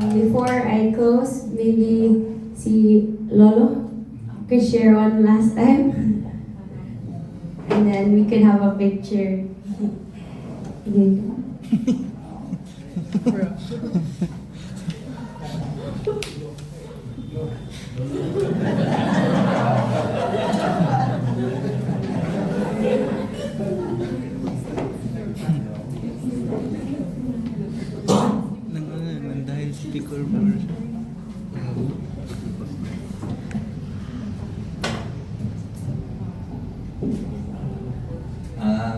Before I close, maybe si Lolo could share one last time. And then we can have a picture. Nang dahil sticker mo.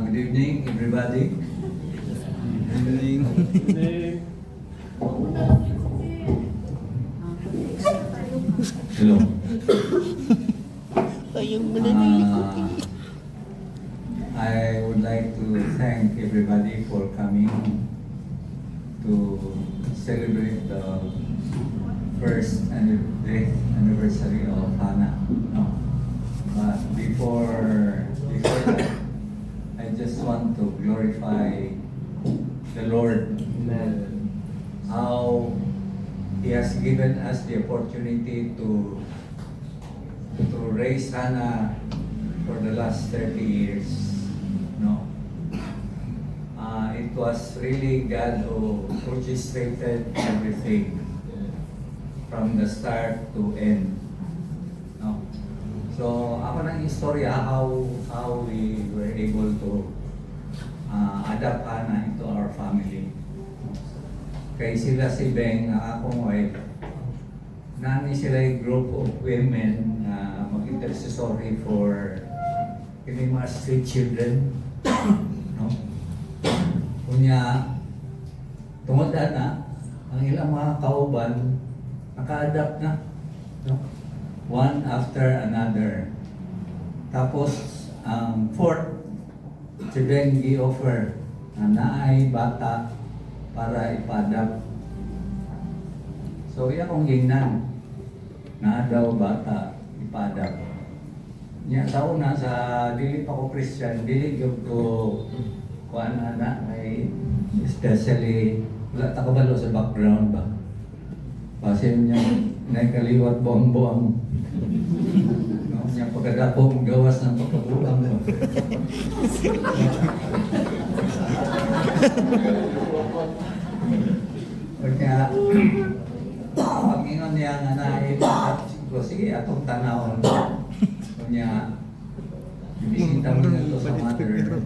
Good evening, everybody. Hello. I would like to thank everybody for coming to celebrate the first anniversary of Hannah. No. But before that, I just want to glorify the Lord. How He has given us the opportunity to raise Hannah for the last 30 years. No, it was really God who orchestrated everything from the start to end. No, so ako ng istorya how we were able to adapt Hannah into our family. Kay sila si Beng, akong wife, nani sila yung group of women na mag-intercessory for kini mga street children. No? Kunya, tungod na, ang ilang mga kauban, naka-adapt na. No? One after another. Tapos, ang fourth, si Beng i-offer na naay bata para ipadap. So, iya kong gingnan na daw bata ipadap. Nya tao na sa dili pa ko Christian, dili gyud ko kuan ana ay especially wala ta kabalo sa background ba. Kasi niya nakaliwat buang-buang. No, nya pagkadapo mong gawas ng pagkabuang ba. Kaya, pag-ingon niya nga na sige, atong tanawon. Kanya, ibisita mo na ito sa mother.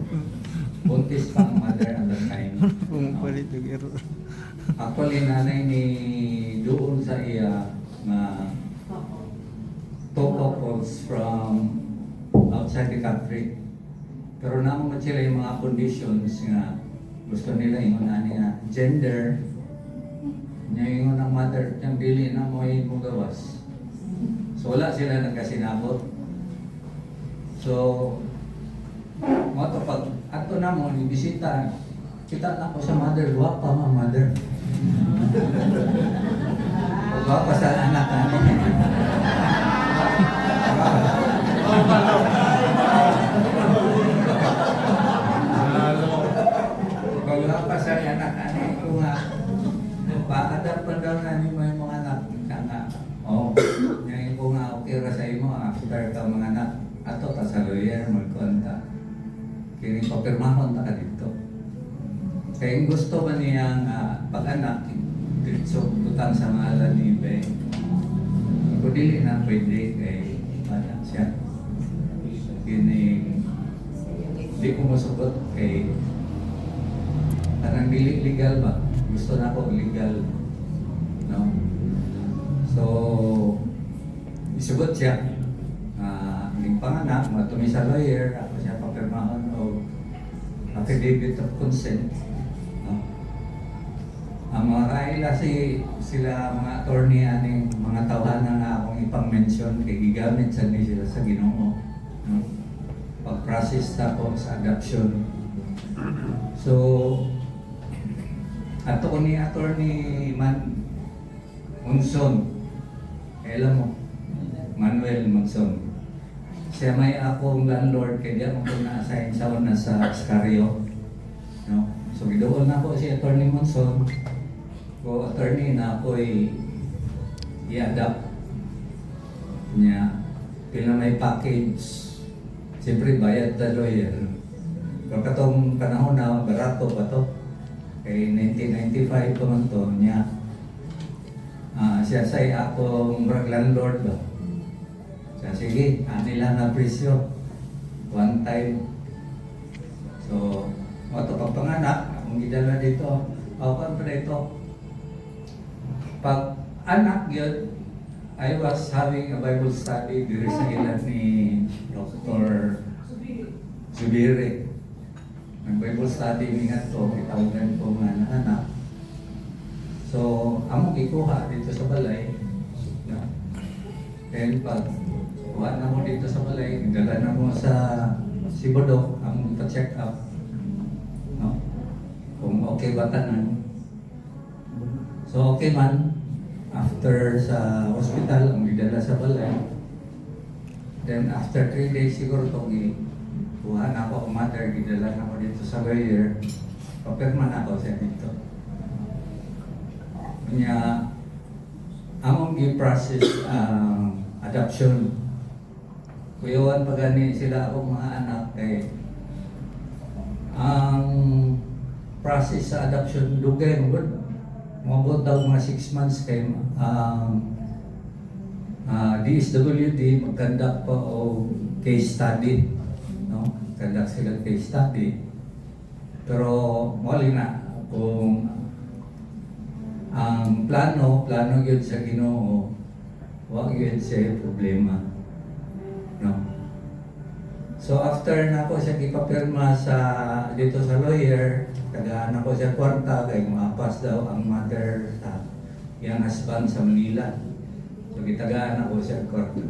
Buntis pa ang mother at the time. Pumapalit yung error. Actually, nanay ni doon sa iya na two couples from outside the country. Pero naman sila yung mga conditions nga gusto nila ingon niya gender niya ingon ang mother niyang dili na mo yung gawas. So wala sila nagkasinabot. So mo to pag ato na mo ni bisita kita na ko sa mother guwapa ma mother. Guwapa sa anak ani. Wala pa sa anak ani ko nga paadap pa daw na ni may mga anak nga oh yang ko nga okay ra sa imo after ka mga anak ato ta sa lawyer magkonta kini papirmahon ta ka dito kay gusto ba niya nga pag-anak diretso utang sa ngalan ni Beng ko dili na pwede kay anak siya kini di ko masugot kay parang dili legal ba? Gusto na ko legal. No? So, isugot siya. Ang panganak, matumi sa lawyer, ako siya papirmahan o affidavit of consent. No? Ang mga kaila sila mga attorney aning mga tawanan na akong ipang-mention kay gigamit sa sila sa Ginoo. No? Pag-process tapos sa adoption. So, ato ko ni attorney Monson, alam mo, Manuel Monson. Siya may akong landlord kaya di ako na-assign sa una sa Scario. No? So gidoon na ko si attorney Monson. ko attorney na ako'y i-adapt niya. Pila may package. Siyempre bayad na lawyer. Pero katong panahon na barato pa to. Kay 1995 pa man to niya. Siya say akong landlord ba. Siya sige, nila na presyo. One time. So, ito pagpanganak, akong gidala dito. Ako pa dito. Pag anak yun, I was having a Bible study diri sa ilan ni Dr. Zubiri. Nag-Bible study ni nga to, itawagan ko nga na anak. So, among ikuha dito sa balay. No? Then pag kuha na mo dito sa balay, dala na mo sa Sibodok, among pa-check up. No? Kung okay ba tanan. So, okay man. After sa hospital, ang didala sa balay. Then after 3 days siguro ito, kuha na ako ang mother, gidala na ako dito sa lawyer. Papirma na ako siya dito. Kanya, among i-process adoption. Kuyawan pa gani sila akong mga anak kay ang process sa adoption dugay mo good. Mabot daw mga 6 months kay DSWD mag-conduct pa o case study, no? Conduct sila case study. Pero mali na kung ang plano yun sa Ginoo, wag yun siya problema, no? So after na ko siya ipapirma sa dito sa lawyer, tagaan ako siya kwarta kay maapas daw ang mother sa iyang husband sa Manila. So gitagaan ako siya kwarta.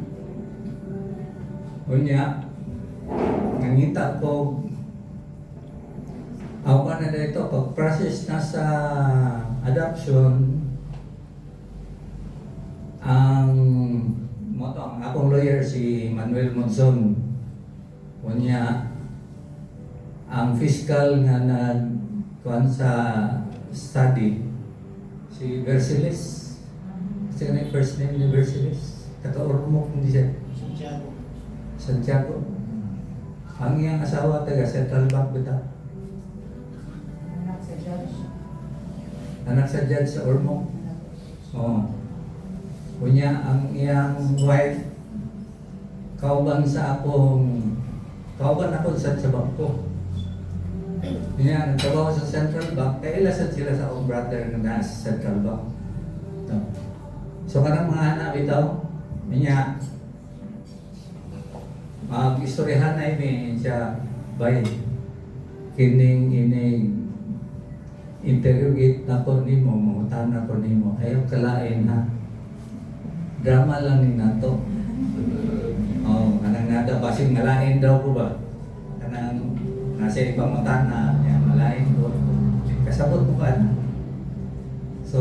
Unya, nangita ko ako na dito pag-process na sa adoption ang akong lawyer si Manuel Monzon. Kunya, ang fiscal nga nagkuhan sa study, si Versilis. Kasi nga yung first name ni Versilis. Kataormo kung di siya. Santiago. Ang iyang asawa taga Central Bank bita. Anak sa judge sa Ormo. Oo. Kunya, ang iyang wife, kauban ako sa bangko. Niya, nagtrabaho sa Central Bank, kaya ilasan sila sa akong brother na nasa Central Bank. No. So, kanang mga anak bitaw, niya, mag-istoryahan na ini siya, bay, ining interrogate na ko nimo, mangutan na ko nimo, ayaw kalain ha. Drama lang ni nato. Oh, kanang nada basing ngalain daw ko ba? Kanang nasa ibang matana, yan malain ko. Kasabot ko ka. So,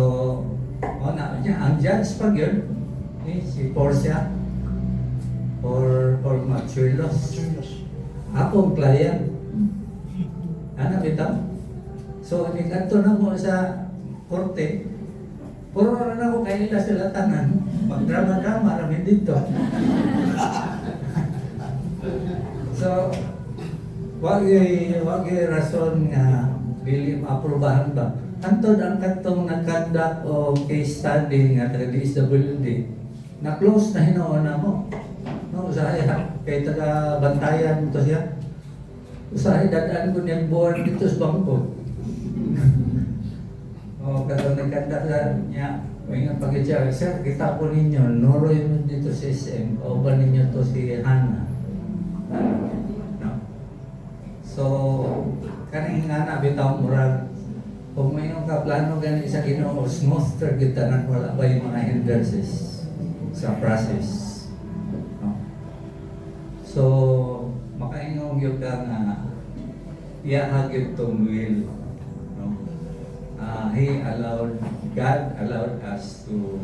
niya, ang judge pag yun, si Porcia or Machuelos. Akong client. Ano bitaw? So, nikanto na mo sa korte, puro na ako kayo nila sila tanan, mag-drama-drama namin dito. So, wag yung rason nga bili maaprubahan ba. Antod ang katong nagkandak o case study nga taga DSWD, na-close na hinoon na mo. No, usahay kay taga bantayan to siya. Usahay dadaan ko niyang board dito sa bangko. O katong nagkandak niya, may nga pag-itya, sir, kita po ninyo, noroy mo dito sa SM, o ba ninyo to si Hana? No? So, kaning nga na, bitaw murag, kung may yung kaplano ganit sa Ginoo, smooth target na wala ba yung mga hindrances sa process. No? So, makaingong yung ka nga, iyahagit tong will. No? God allowed us to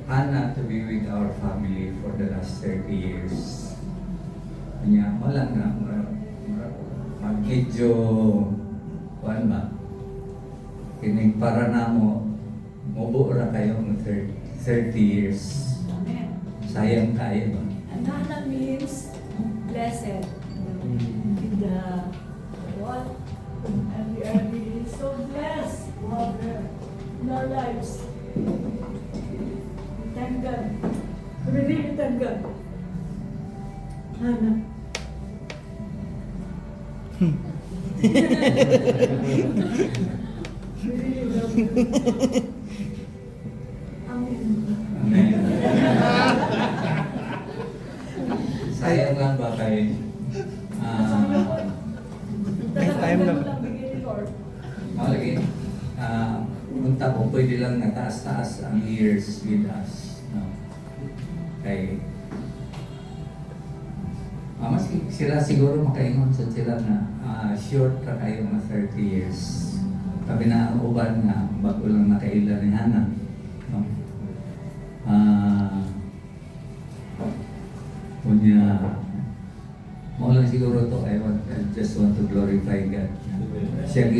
Hannah to be with our family for the last 30 years. Kanya, wala na, medyo, kuhan ba? Kining para na mo, mubo ra kayo ng 30 years. Amen. Sayang kayo ba? Nana means blessed. In the what? And we are really so blessed to have her in our lives. We thank God. We really thank God. Nana. We really love you. Amen. Amen. Sayang lang ba kayo? Time lang. Malagi, punta po, pwede lang na taas-taas ang years with us. No? Kay, mas sila siguro makaingon sa sila na short ka kayo mga 30 years. Sabi na ang uban nga, bago lang nakaila ni Hana. No? Kunya, mo lang siguro to, I just want to glorify God. Siya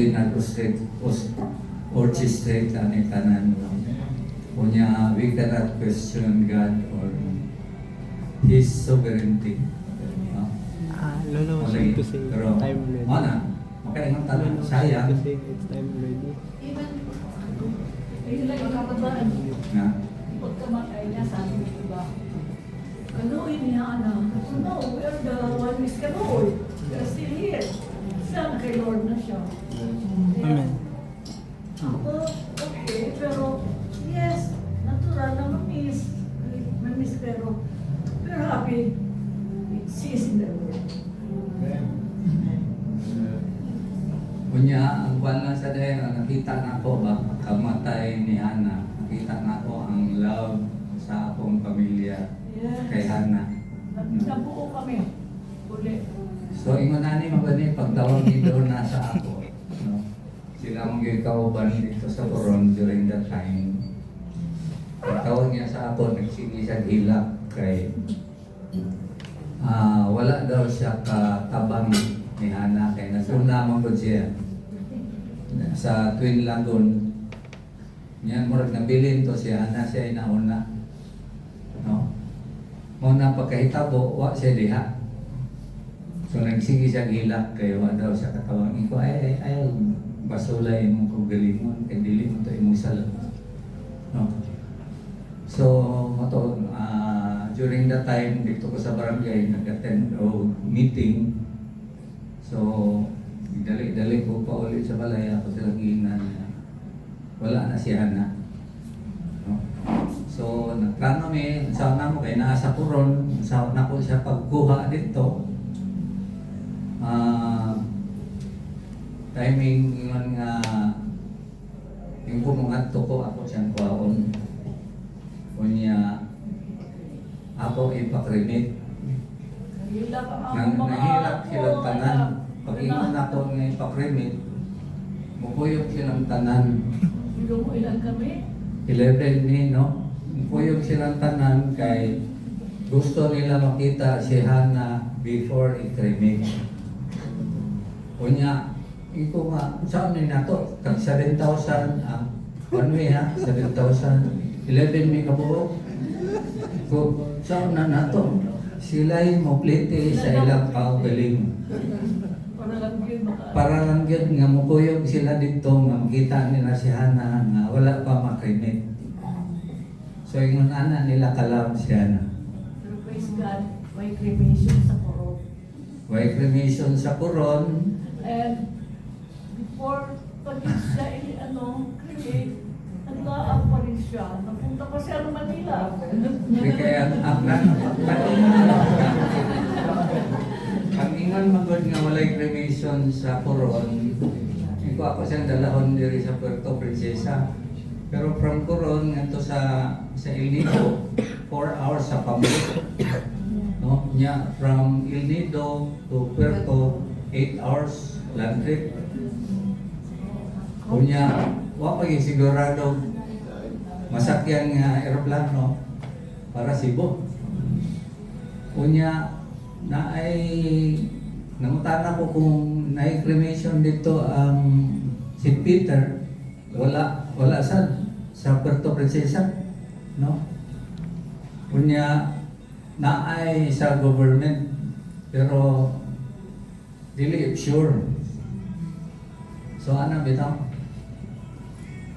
orchestrate ang tanan. Kunya, we cannot question God or His sovereignty. No? Lolo was trying to say Pero, time ready. mana, makaingat Lolo tanan, was sayang. trying to say it's time ready. Even, ayun lang yung kabataan. Na, Pagkamatay niya, sabi ng iba, kanuoy niya, anak. No, we are the one is kanuoy. We are still here. Sana kay Lord na siya. Kaya, Amen. ako, okay, pero, yes, natural na mamiss. Mamiss, pero, we're happy. She is in the Lord. kunya, ang kwan lang sa dahil, nakita na ko ba, kamatay ni Hana. Nakita na ko ang love sa akong pamilya kay Yes. Hana. Nabuo kami. Uli. So, ingon na ni magani pagtawag ni doon nasa ako. No? Sila mong gikauban dito sa Coron during that time. Pagtawag niya sa ako, nagsige siya hilak kay wala daw siya katabang ni Hana kay nasuna man ko siya sa Twin Lagoon. Yan, murag nabilin to siya, Hana siya inauna. No? Muna pagkahitabo, wa siya diha. So nagsige siya hilak kay wa daw siya katawang iko ay basulay mo kog galingon kay dili mo to imong sala. No. So mato during that time dito ko sa barangay nag-attend o meeting. So dali ko pa ulit sa balay ako sila giingnan wala na siya na. No. So nagplano mi sa na mo kay naa sa Coron sa na ko siya pagkuha dito. Timing yun nga yung pumungat ko ako siyang kwaon kunya ako ipakrimit Hila ka nahirap silang tanan pag ingon ako nga ipakrimit mukuyog silang tanan Mo ilan kami? 11 ni no mukuyog silang tanan kay gusto nila makita si Hana before i-cremate. Kunya, iko nga, saan na to? Kag 7,000 ang one way ha? 7,000. 11 may kabuo. Ko, saan na to? Sila'y moplete sa ilang kaugaling. Para lang yun maka... Para lang yun nga mukuyog sila dito nga makita nila si Hana nga wala pa makrimit. So yung ana nila kalam si Hana. Pero praise God, may cremation sa Coron. May cremation sa Coron. And before pag siya cremate, nag-aap pa rin siya. Napunta pa siya ng Manila. Hindi kaya ang ingon magod nga walay cremation sa Coron. Iko ako siyang dalahon diri sa Puerto Princesa. Pero from Coron ngadto sa El Nido 4 hours sa pamilya. No, nya from El Nido to Puerto 8 hours land trip. Kunya wa pa sigurado masakyan nga eroplano para Cebu. Kunya na ay nangutana ko kung na cremation dito ang St. Peter wala sa Puerto Princesa, no? Kunya naay sa government pero dili sure. So ano bitaw?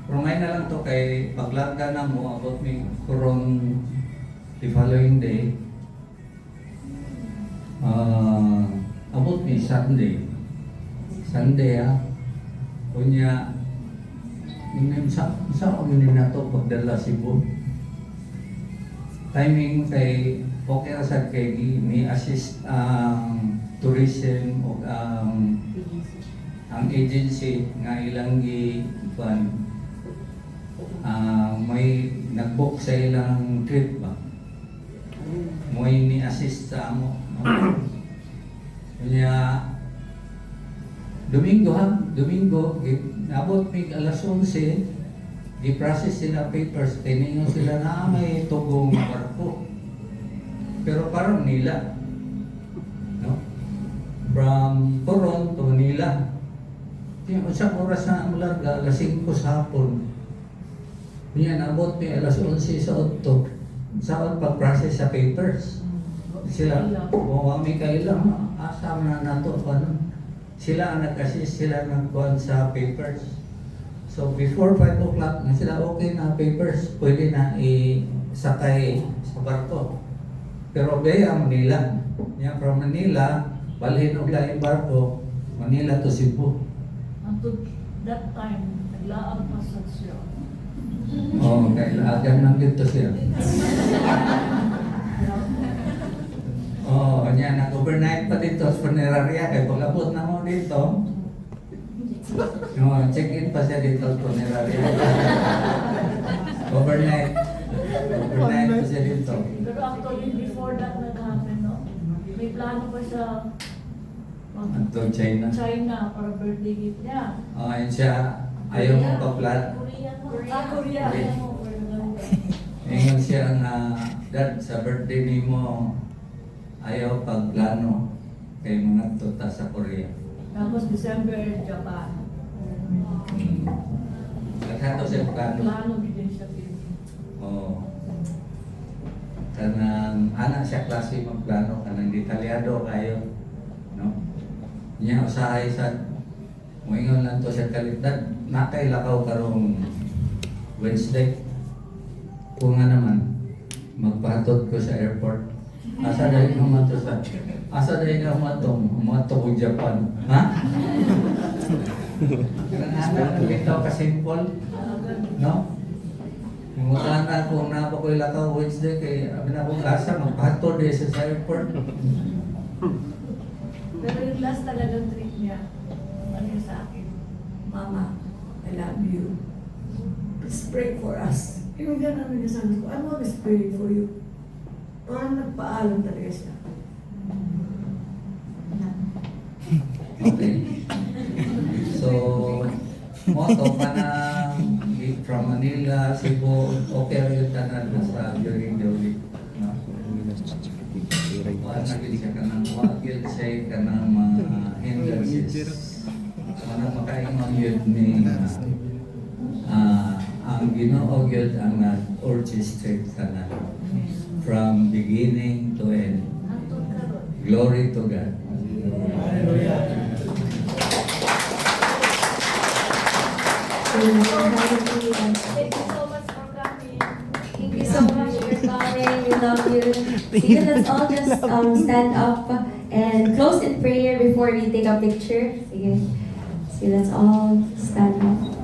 Rumay na lang to kay paglaga na mo about me kurong the following day. About me Sunday kunya sa unin na to pagdala Cebu. Timing kay okay ra sad kay ni assist ang tourism o ang agency nga ilang may nag-book sa ilang trip ba. May ni assist sa amo. Kanya Domingo, nabot mig alas 11, di-process sila papers, tiningon sila na may tugong barko. Pero parang nila, no? From Coron to Manila. Yung isang oras na amlarga, alas 5 sa hapon. Yan, nabot may alas 11 sa 8. Saan pag-process sa papers? Sila, may kailang, asam na nato, ano? Sila ang nag-assist, sila nagkuhan sa papers. So before 5 o'clock na sila okay na papers, pwede na isakay sa barko. Pero baya Manila. Yan from Manila, balhin og laing barko, Manila to Cebu. Until that time, naglaang pasad siya. Oo, kailangan nang dito siya. Oo, yan, nag-overnight pa dito sa Funeraria. Kaya pag-abot na mo dito, check-in pa siya dito sa Funeraria. Overnight pa siya dito. Pero actually, before that nag-happen, no? May plano pa siya Anto China. China para birthday gift niya. Yun siya, ayaw mo pa-plan. Korea. Ngayon siya nga, Dad, sa birthday ni mo, ayaw pagplano kay mga tuta sa Korea. Tapos December, Japan. Naghato siya plano. Plano din siya. Oo. Kanang anak siya klase magplano, kanang detalyado kayo. No? Niya usahay sa moingon lang to siya kalidad. Nakay lakaw karong Wednesday. Kung nga naman, magpahatod ko sa airport. Asa dahil ka mato sa... Asa dahil ka mato ko Japan. Ha? Kanang ito ka-simple. No? Mungutahan na kung na pa ko ilakaw Wednesday kay abin akong asa, magpahatod sa airport. Pero yung last talagang trip niya, ano yun sa akin, Mama, I love you. Please pray for us. Yung gano'n niya sabi ko, I want to pray for you. Parang nagpaalam talaga siya. Okay. So, moto pa na from Manila, Cebu, okay rin tanan sa during the week. No? Wala na siya ka ng wakil siya ka ng mga hindrances. Wala makaingon yun ni ang Ginoo yun ang orchestrate ka na from beginning to end. Glory to God. Hallelujah. Thank you so much for coming. Thank you so much for coming. We love you. Sige, let's all just stand up and close in prayer before we take a picture. Sige, let's all stand up.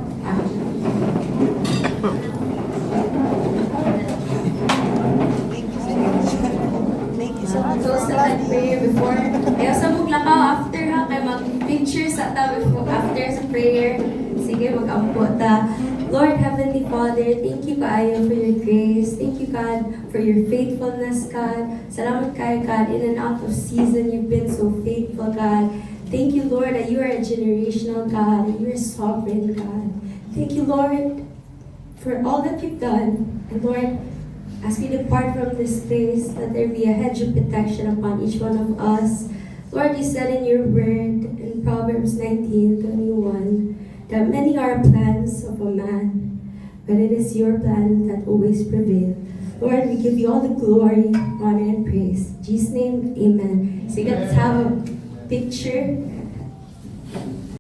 Close na and prayer before. Kaya sa muglakaw after ha, kaya mag-picture sa tabi after sa prayer. Sige, mag-ampo ta. Lord, Heavenly Father, thank you kaayo for your grace. Thank you, God, for your faithfulness, God. Salamat kayo, God, in and out of season, you've been so faithful, God. Thank you, Lord, that you are a generational God, that you are sovereign, God. Thank you, Lord, for all that you've done. And Lord, as we depart from this place, that there be a hedge of protection upon each one of us. Lord, you said in your word in Proverbs 19:21, that many are plans of a man, but it is your plan that always prevail. Lord, we give you all the glory, honor, and praise. In Jesus' name, amen. So you guys have a picture.